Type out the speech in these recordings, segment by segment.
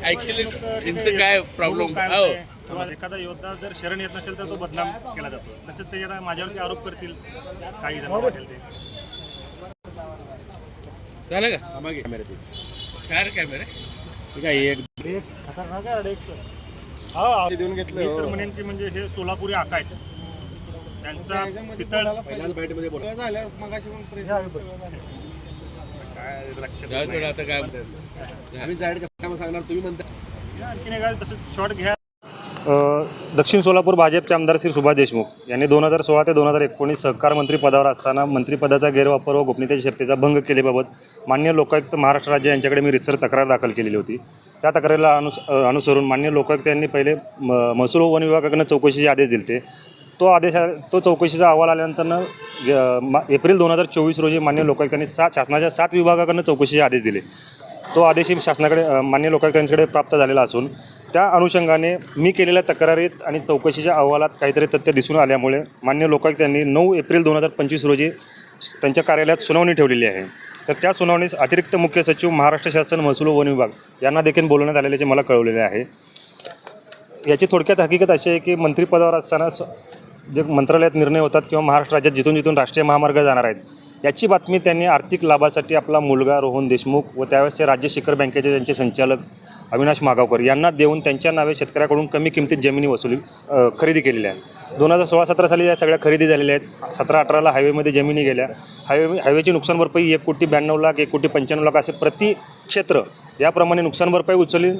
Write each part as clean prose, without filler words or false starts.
Actually त्यांचं काय problem किंवा एखादा योद्धा जर शरण येत नसेल तर तो बदनाम केला जातो. तसंच ते आता माझ्यावरती आरोप करतील काही जण वाटेल ते. झालं का कॅमेरा 4 कॅमेरे ठीक आहे. एक खतरनाक आहे डेक्स. हा देऊन घेतलं. मी तर म्हणेन की म्हणजे हे सोलापुरी आका आहेत. त्यांचा पितळ पहिल्याच बॅटमध्ये बोला झाल्या मगाशी पण काय लक्ष आता काय आम्ही जाहीर कसं सांगणार तुम्ही म्हणता. आणखीन काय तसं शॉर्ट घ्या. दक्षिण सोलापूर भाजपचे आमदार श्री सुभाष देशमुख यांनी 2016 ते 2019 सहकार मंत्री पदावर असताना मंत्रिपदाचा गैरवापर व गोपनीयतेच्या शक्तीचा भंग केल्याबाबत मान्य लोकायुक्त महाराष्ट्र राज्य यांच्याकडे मी रितसर तक्रार दाखल केलेली होती. त्या तक्रारीला अनुसरून मान्य लोकायुक्त यांनी पहिले महसूल व वन विभागाकडून चौकशीचे आदेश दिले. तो चौकशीचा अहवाल आल्यानंतर एप्रिल 2024 रोजी मान्य लोकायुक्तांनी शासनाच्या 7 विभागाकडून चौकशीचे आदेश दिले. तो आदेशही शासनाकडे मान्य लोकायुक्तांकडे प्राप्त झालेला असून त्या अनुषंगाने मी केलेल्या तक्रारीत आणि चौकशीच्या अहवालात काहीतरी तथ्य दिसून आल्यामुळे मान्य लोकायुक्तांनी 9 एप्रिल 2025 रोजी त्यांच्या कार्यालयात सुनावणी ठेवलेली आहे. तर त्या सुनावणीस अतिरिक्त मुख्य सचिव महाराष्ट्र शासन महसूल व वन विभाग यांना देखील बोलवण्यात आलेल्याचे मला कळवलेले आहे. याची थोडक्यात हकीकत अशी आहे की मंत्रिपदावर असताना जे मंत्रालयात निर्णय होतात किंवा महाराष्ट्र राज्यात जिथून जिथून राष्ट्रीय महामार्ग जाणार आहेत याची बातमी त्यांनी आर्थिक लाभासाठी आपला मुलगा रोहन देशमुख व त्यावेळेसचे राज्य शिखर बँकेचे त्यांचे संचालक अविनाश मागावकर यांना देऊन त्यांच्या नावे शेतकऱ्याकडून कमी किमतीत जमिनी खरेदी केलेल्या आहेत. 2016-17 साली या सगळ्या खरेदी झालेल्या आहेत. 17-18ला हायवेमध्ये जमिनी गेल्या. हायवेची नुकसान भरपाई 1,95 लाख 1,95 लाख असे प्रति क्षेत्र याप्रमाणे नुकसान भरपाई उचलली.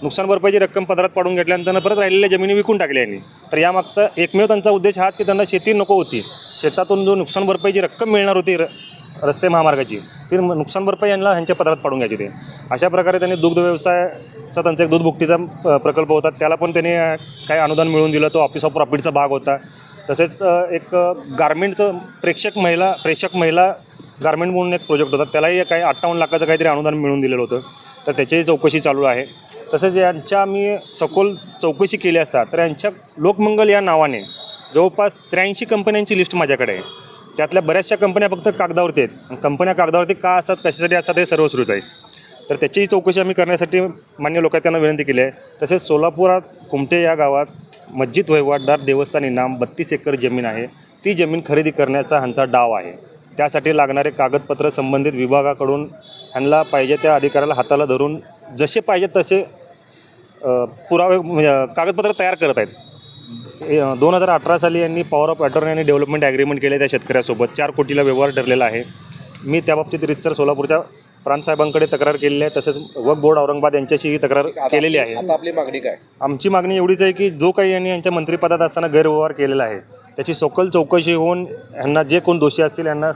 नुकसान भरपाईची रक्कम पदरात पाडून घेतल्यानंतर परत राहिलेल्या जमिनी विकून टाकल्या यांनी. तर यामागचा एकमेव त्यांचा उद्देश हाच की त्यांना शेती नको होती. शेतातून जो नुकसान भरपाईची रक्कम मिळणार होती रस्ते महामार्गाची ती नुकसान भरपाई यांना ह्यांच्या पदरात पाडून घ्यायची होती. अशा प्रकारे त्यांनी दुग्ध व्यवसायाचा त्यांचा एक दूध भुकटीचा प्रकल्प होता त्याला पण त्यांनी काही अनुदान मिळवून दिलं. तो ऑफिस ऑफ प्रॉफिटचा भाग होता. तसेच एक गारमेंटचं प्रेक्षक महिला गारमेंट म्हणून एक प्रोजेक्ट होता त्यालाही काही 58 लाखाचं काहीतरी अनुदान मिळवून दिलेलं होतं. तर त्याचीही चौकशी चालू आहे. तसेच यांच्या मी सखोल चौकशी केली असता तर यांच्या लोकमंगल या नावाने जवळपास 83 कंपन्यांची लिस्ट माझ्याकडे आहे. त्यातल्या बऱ्याचशा कंपन्या फक्त कागदावरती आहेत. कंपन्या कागदावरती का असतात कशासाठी असतात हे सर्वश्रुत आहे. तर त्याचीही चौकशी आम्ही करण्यासाठी मान्य लोकायुक्तांना विनंती केली आहे. तसेच सोलापुरात कुमटे या गावात मस्जिद वहिवाटदार देवस्थान इनाम 32 एकर जमीन आहे. ती जमीन खरेदी करण्याचा ह्यांचा डाव आहे. त्यासाठी लागणारे कागदपत्र संबंधित विभागाकडून ह्यांना पाहिजे त्या अधिकाऱ्याला हाताला धरून जसे पाहिजे तसे पुरावे कागदपत्र तयार करत आहेत. 2018 साली यांनी पॉवर ऑफ अटॉर्नी आणि डेव्हलपमेंट ॲग्रीमेंट केले त्या शेतकऱ्यासोबत 4 कोटीला व्यवहार ठरलेला आहे. मी त्याबाबतीत रितसर सोलापूरच्या प्रांतसाहेबांकडे तक्रार केलेली आहे. तसेच वक्फ बोर्ड औरंगाबाद यांच्याशी ही तक्रार केलेली आहे. आपली मागणी काय? आमची मागणी एवढीच आहे की जो काही यांनी यांच्या मंत्रिपदात असताना गैरव्यवहार केलेला आहे त्याची सखोल चौकशी होऊन यांना जे कोण दोषी असतील यांना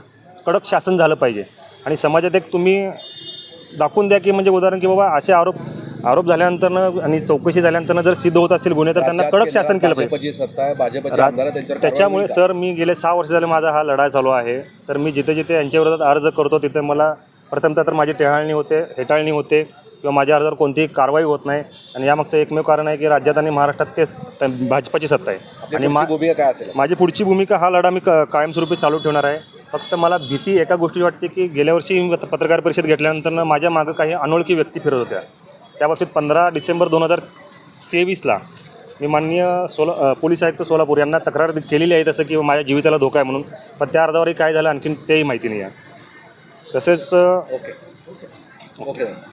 कडक शासन झालं पाहिजे. आणि समाजात एक तुम्ही दाखवून द्या की म्हणजे उदाहरण की बाबा असे आरोप झाल्यानंतर आणि चौकशी झाल्यानंतर जर सिद्ध होत असतील गुन्हे तर त्यांना कडक शासन केलं पाहिजे. त्याच्यामुळे सर मी गेले 6 वर्ष झाले माझा हा लढा चालू आहे. तर मी जिथे जिथे यांच्याविरोधात अर्ज करतो तिथे मला प्रथमतः तर माझी हेटाळणी होते किंवा माझ्या अर्जावर कोणतीही कारवाई होत नाही. आणि यामागचं एकमेव कारण आहे की राज्यात आणि महाराष्ट्रात तेच भाजपाची सत्ता आहे. आणि भूमिका काय असेल? माझी पुढची भूमिका हा लढा मी कायमस्वरूपी चालू ठेवणार आहे. फक्त मला भीती एका गोष्टी वाटते की गेल्या वर्षी मी पत्रकार परिषद घेतल्यानंतर माझ्या मागं काही अनोळखी व्यक्ती फिरत होत्या. त्याबाबतीत 15 डिसेंबर 2023ला मी माननीय पोलीस आयुक्त सोलापूर यांना तक्रार केलेली आहे तसं की माझ्या जीविताला धोका आहे म्हणून. पण त्या अर्जावरही काय झालं आणखीन तेही माहिती नाही आहे. तसेच ओके